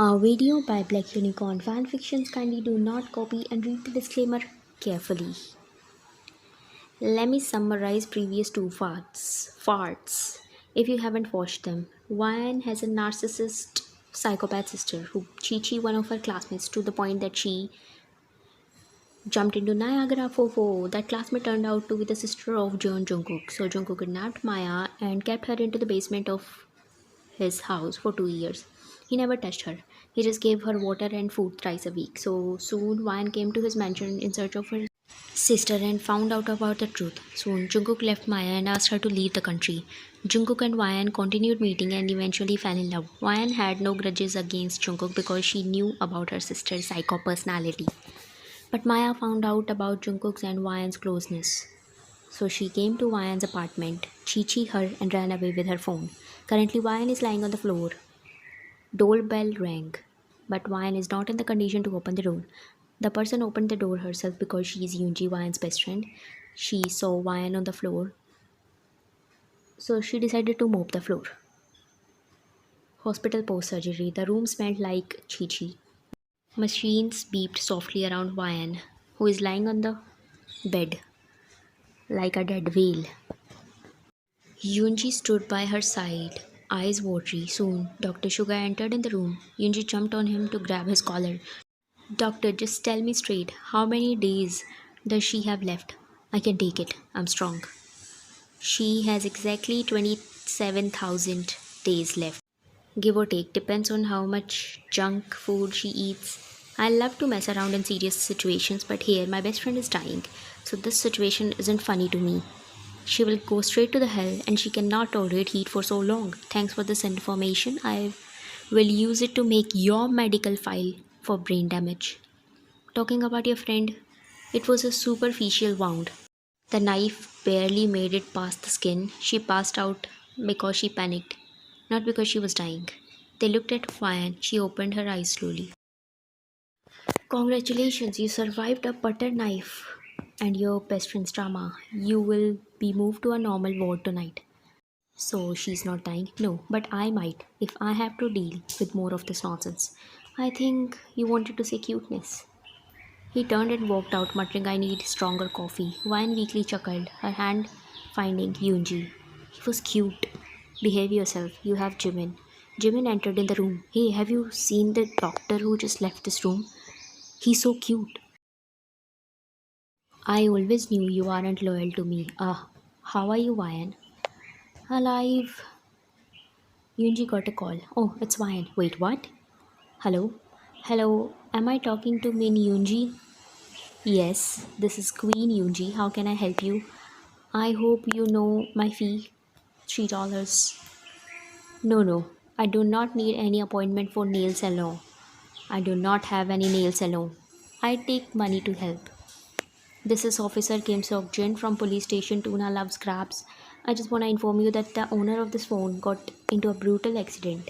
A video by Black Unicorn Fanfictions. Kindly do not copy and read the disclaimer carefully. Let me summarize previous two farts. If you haven't watched them, Ryan has a narcissist psychopath sister who Chi one of her classmates to the point that she jumped into Niagara Fofo. That classmate turned out to be the sister of Jungkook. So Jungkook kidnapped Maya and kept her into the basement of his house for 2 years. He never touched her. He just gave her water and food thrice a week. So soon Ryan came to his mansion in search of her sister and found out about the truth. Soon Jungkook left Maya and asked her to leave the country. Jungkook and Ryan continued meeting and eventually fell in love. Ryan had no grudges against Jungkook because she knew about her sister's psycho personality. But Maya found out about Jungkook's and Ryan's closeness. So she came to Ryan's apartment, Chi her and ran away with her phone. Currently Ryan is lying on the floor. Doorbell rang, but Ryan is not in the condition to open the door. The person opened the door herself because she is Yoonji, Ryan's best friend. She saw Ryan on the floor, so she decided to mop the floor. Hospital post-surgery. The room smelled like Chi. Machines beeped softly around Ryan, who is lying on the bed like a dead whale. Yoonji stood by her side, eyes watery. Soon, Dr. Suga entered in the room. Yoonji jumped on him to grab his collar. Doctor, just tell me straight, how many days does she have left? I can take it. I'm strong. She has exactly 27,000 days left. Give or take, depends on how much junk food she eats. I love to mess around in serious situations, but here my best friend is dying, so this situation isn't funny to me. She will go straight to the hell and she cannot tolerate heat for so long. Thanks for this information. I will use it to make your medical file for brain damage. Talking about your friend, it was a superficial wound. The knife barely made it past the skin. She passed out because she panicked, not because she was dying. They looked at Ryan. She opened her eyes slowly. Congratulations, you survived a butter knife and your best friend's drama. You will be moved to a normal ward tonight. So she's not dying? No, but I might if I have to deal with more of this nonsense. I think you wanted to say cuteness. He turned and walked out, muttering, I need stronger coffee. Ryan weakly chuckled, her hand finding Yoonji. He was cute. Behave yourself. You have Jimin. Jimin entered in the room. Hey, have you seen the doctor who just left this room? He's so cute. I always knew you aren't loyal to me. How are you, Ryan? Alive. Yoonji got a call. Oh, it's Ryan. Wait, what? Hello? Hello, am I talking to Min Yoonji? Yes, this is Queen Yoonji. How can I help you? I hope you know my fee. $3. No, I do not need any appointment for nail salon. I do not have any nail salon. I take money to help. This is Officer Kim Sok Jin from Police Station Tuna Loves Crabs. I just want to inform you that the owner of this phone got into a brutal accident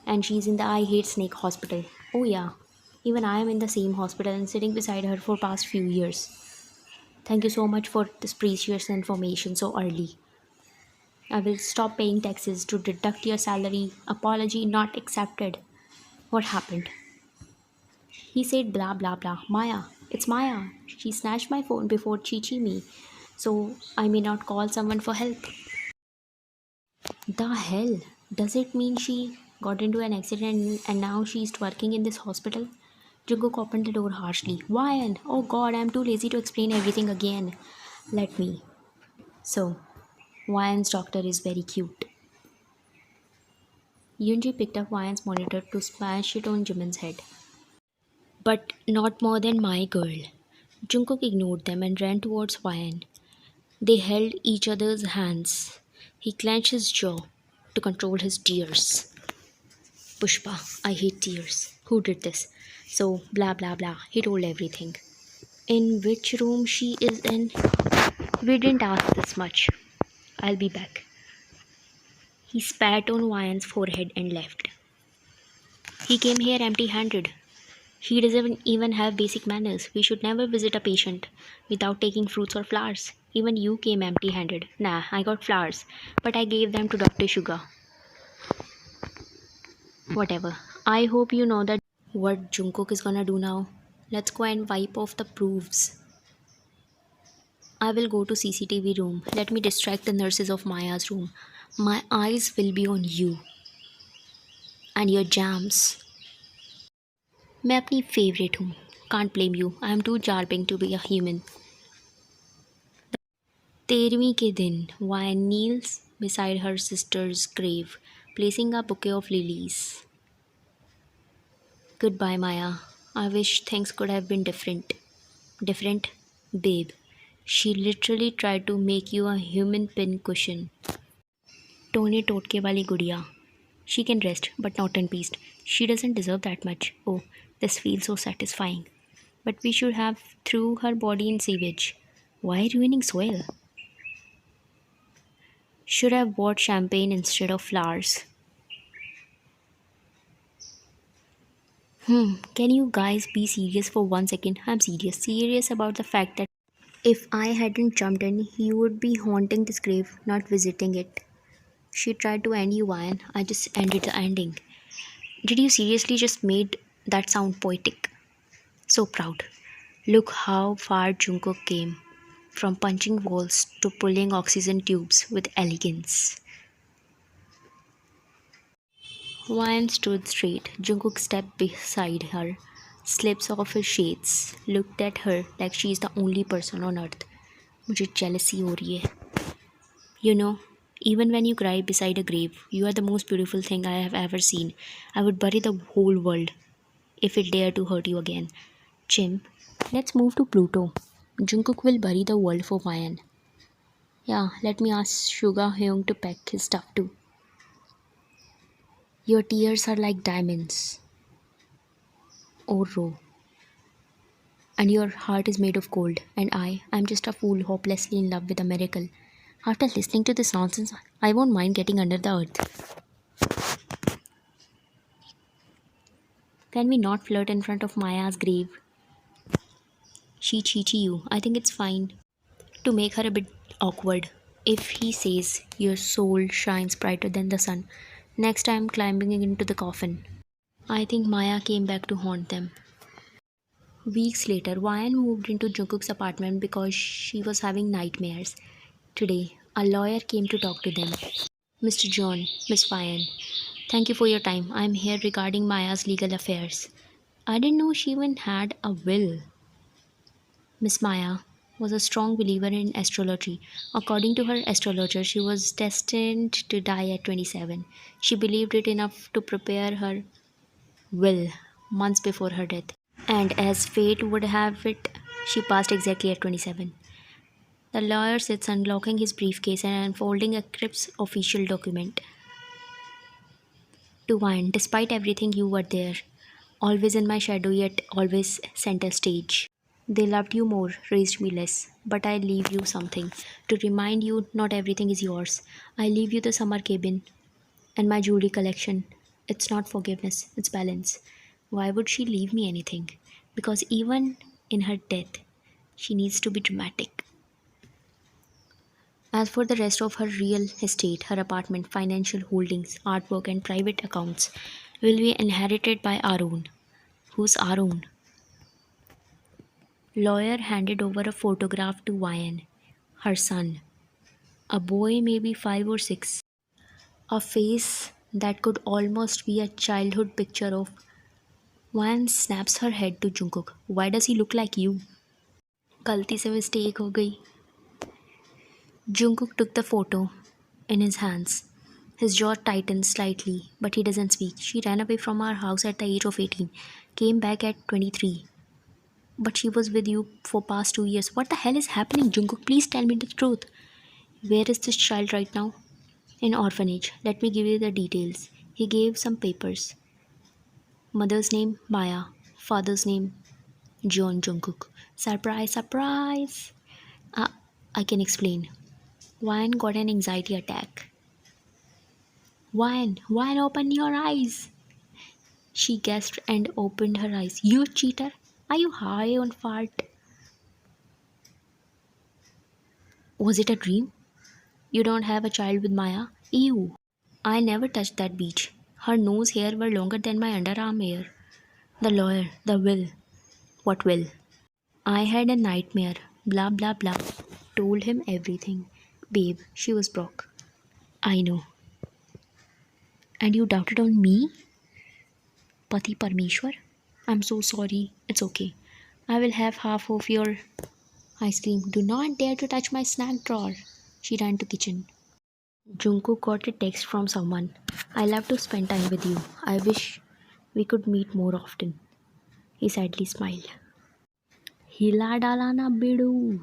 and she's in the I Hate Snake hospital. Oh yeah, even I am in the same hospital and sitting beside her for past few years. Thank you so much for this precious information so early. I will stop paying taxes to deduct your salary. Apology not accepted. What happened? He said blah blah blah. Maya. It's Maya. She snatched my phone before Chi me. So I may not call someone for help. The hell? Does it mean she got into an accident and now she's twerking in this hospital? Jungkook opened the door harshly. Ryan! Oh god, I'm too lazy to explain everything again. Let me. So, Ryan's doctor is very cute. Yoonji picked up Ryan's monitor to smash it on Jimin's head. But not more than my girl. Jungkook ignored them and ran towards Ryan. They held each other's hands. He clenched his jaw to control his tears. Pushpa, I hate tears. Who did this? So, blah blah blah. He told everything. In which room she is in? We didn't ask this much. I'll be back. He spat on Ryan's forehead and left. He came here empty handed. He doesn't even have basic manners. We should never visit a patient without taking fruits or flowers. Even you came empty handed. Nah, I got flowers, but I gave them to Dr. Sugar. Whatever. I hope you know that what Jungkook is gonna do now. Let's go and wipe off the proofs. I will go to CCTV room. Let me distract the nurses of Maya's room. My eyes will be on you and your jams. मैं अपनी favourite हूँ. Can't blame you. I am too charming to be a human. 13वीं के दिन, Wine kneels beside her sister's grave, placing a bouquet of lilies. Goodbye, Maya. I wish things could have been different. Different? Babe. She literally tried to make you a human pin cushion. टोने टोटके वाली गुड़िया. She can rest, but not in peace. She doesn't deserve that much. Oh, this feels so satisfying. But we should have threw her body in sewage. Why ruining soil? Should have bought champagne instead of flowers. Can you guys be serious for 1 second? I'm serious. Serious about the fact that if I hadn't jumped in, he would be haunting this grave, not visiting it. She tried to end you, Ian. I just ended the ending. Did you seriously just made that sound poetic? So proud. Look how far Jungkook came. From punching walls to pulling oxygen tubes with elegance. Ryan stood straight. Jungkook stepped beside her, slips off his shades, looked at her like she is the only person on earth. मुझे jealousy हो रही है. You know, even when you cry beside a grave, you are the most beautiful thing I have ever seen. I would bury the whole world if it dared to hurt you again. Chim, let's move to Pluto. Jungkook will bury the world for Ryan. Yeah, let me ask Suga Hyung to pack his stuff too. Your tears are like diamonds. Oh, Ro. And your heart is made of gold. And I'm just a fool hopelessly in love with a miracle. After listening to this nonsense, I won't mind getting under the earth. Can we not flirt in front of Maya's grave? She cheated you. I think it's fine to make her a bit awkward. If he says your soul shines brighter than the sun, next time climbing into the coffin. I think Maya came back to haunt them. Weeks later, Ryan moved into Jungkook's apartment because she was having nightmares. Today, a lawyer came to talk to them. Mr. John, Miss Ryan, thank you for your time. I'm here regarding Maya's legal affairs. I didn't know she even had a will. Miss Maya was a strong believer in astrology. According to her astrologer, she was destined to die at 27. She believed it enough to prepare her will months before her death. And as fate would have it, she passed exactly at 27. The lawyer sits unlocking his briefcase and unfolding a crisp official document. To Wine, despite everything, you were there. Always in my shadow, yet always center stage. They loved you more, raised me less. But I leave you something. To remind you, not everything is yours. I leave you the summer cabin and my jewelry collection. It's not forgiveness, it's balance. Why would she leave me anything? Because even in her death, she needs to be dramatic. As for the rest of her real estate, her apartment, financial holdings, artwork, and private accounts will be inherited by Arun. Who's Arun? Lawyer handed over a photograph to Wayan, her son. A boy maybe 5 or 6. A face that could almost be a childhood picture of. Wayan snaps her head to Jungkook. Why does he look like you? गलती से mistake हो गई. Jungkook took the photo in his hands. His jaw tightened slightly, but he doesn't speak. She ran away from our house at the age of 18, came back at 23. But she was with you for past 2 years. What the hell is happening, Jungkook? Please tell me the truth. Where is this child right now? In orphanage. Let me give you the details. He gave some papers. Mother's name Maya. Father's name John Jungkook. Surprise, surprise. I can explain. Ryan got an anxiety attack. Ryan, open your eyes. She gasped and opened her eyes. You cheater! Are you high on fart? Was it a dream? You don't have a child with Maya? Ew. I never touched that beach. Her nose hair were longer than my underarm hair. The lawyer, the will. What will? I had a nightmare. Blah blah blah. Told him everything. Babe, she was broke. I know. And you doubted on me? Pati Parmeshwar? I'm so sorry. It's okay. I will have half of your ice cream. Do not dare to touch my snack drawer. She ran to kitchen. Jungkook got a text from someone. I love to spend time with you. I wish we could meet more often. He sadly smiled. Hila dalana bidu.